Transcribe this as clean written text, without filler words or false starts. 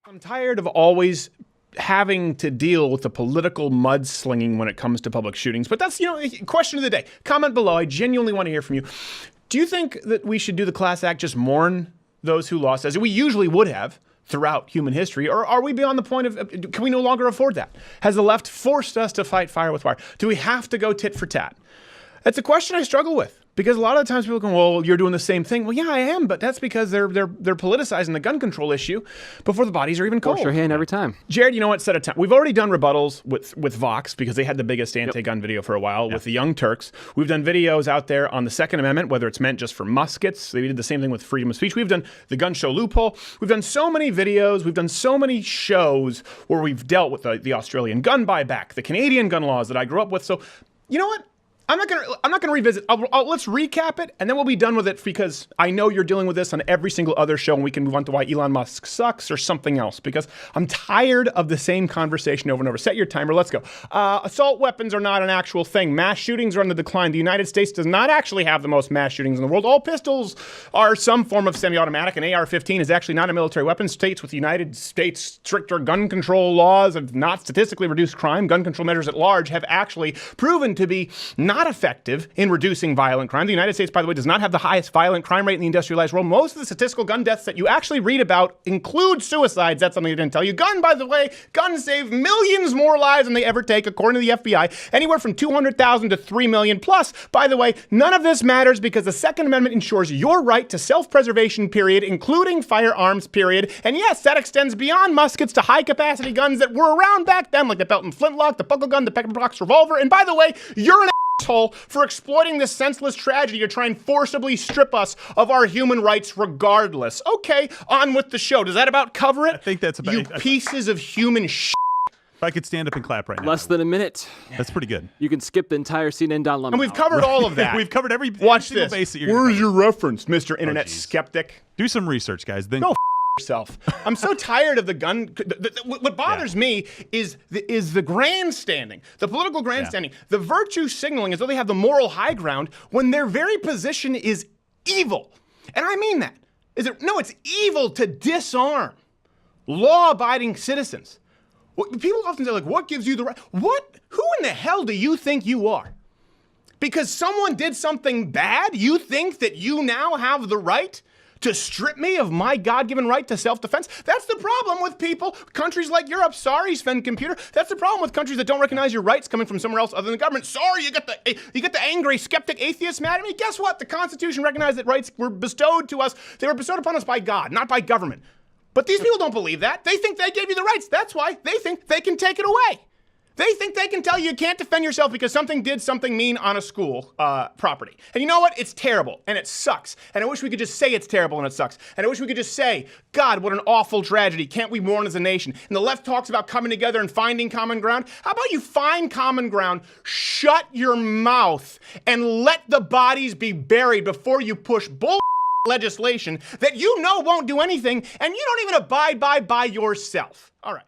I'm tired of always having to deal with the political mudslinging when it comes to public shootings. But that's, question of the day. Comment below. I genuinely want to hear from you. Do you think that we should do the Class Act, just mourn those who lost, as we usually would have throughout human history? Or are we beyond the point of, can we no longer afford that? Has the left forced us to fight fire with fire? Do we have to go tit for tat? That's a question I struggle with. Because a lot of the times people go, well, you're doing the same thing. Well, yeah, I am, but that's because they're politicizing the gun control issue before the bodies are even cold. Force your hand every time. Jared, you know what? Set a time. We've already done rebuttals with Vox because they had the biggest anti-gun video for a while with the Young Turks. We've done videos out there on the Second Amendment, whether it's meant just for muskets. They did the same thing with freedom of speech. We've done the gun show loophole. We've done so many videos. We've done so many shows where we've dealt with the Australian gun buyback, the Canadian gun laws that I grew up with. So, you know what? I'm not gonna revisit. Let's recap it, and then we'll be done with it because I know you're dealing with this on every single other show, and we can move on to why Elon Musk sucks or something else. Because I'm tired of the same conversation over and over. Set your timer. Let's go. Assault weapons are not an actual thing. Mass shootings are on the decline. The United States does not actually have the most mass shootings in the world. All pistols are some form of semi-automatic. An AR-15 is actually not a military weapon. States with the United States stricter gun control laws have not statistically reduced crime. Gun control measures at large have actually proven to be not effective in reducing violent crime. The United States, by the way, does not have the highest violent crime rate in the industrialized world. Most of the statistical gun deaths that you actually read about include suicides. That's something I didn't tell you. Guns save millions more lives than they ever take, according to the FBI. Anywhere from 200,000 to 3 million. Plus, by the way, none of this matters because the Second Amendment ensures your right to self-preservation, period, including firearms, period. And yes, that extends beyond muskets to high-capacity guns that were around back then, like the Pelton flintlock, the buckle gun, the pepperbox revolver. And by the way, you're an asshole for exploiting this senseless tragedy to try and forcibly strip us of our human rights regardless. Okay, on with the show. Does that about cover it? I think that's about you pieces of human shit. If I could stand up and clap right now. Less than a minute. That's pretty good. You can skip the entire CNN.lum. And we've covered all of that. We've covered every Watch single this. base that you're Where's gonna your reference, Mr. Internet geez. skeptic? do some research, guys. Then Go yourself. I'm so tired of the gun. What bothers me is the grandstanding, the political grandstanding, the virtue signaling as though they have the moral high ground when their very position is evil. And I mean that. No, it's evil to disarm law-abiding citizens. People often say, like, what gives you the right? Who in the hell do you think you are? Because someone did something bad, you think that you now have the right to strip me of my God-given right to self-defense? That's the problem with people, countries like Europe. Sorry, Sven Computer. That's the problem with countries that don't recognize your rights coming from somewhere else other than the government. Sorry, you get the angry, skeptic atheist mad at me. Guess what? The Constitution recognized that rights were bestowed to us. They were bestowed upon us by God, not by government. But these people don't believe that. They think they gave you the rights. That's why they think they can take it away. They think they can tell you can't defend yourself because something did something mean on a school property. And you know what? It's terrible, and it sucks. And I wish we could just say it's terrible and it sucks. And I wish we could just say, God, what an awful tragedy. Can't we mourn as a nation? And the left talks about coming together and finding common ground. How about you find common ground, shut your mouth, and let the bodies be buried before you push bull legislation that you know won't do anything, and you don't even abide by yourself. All right.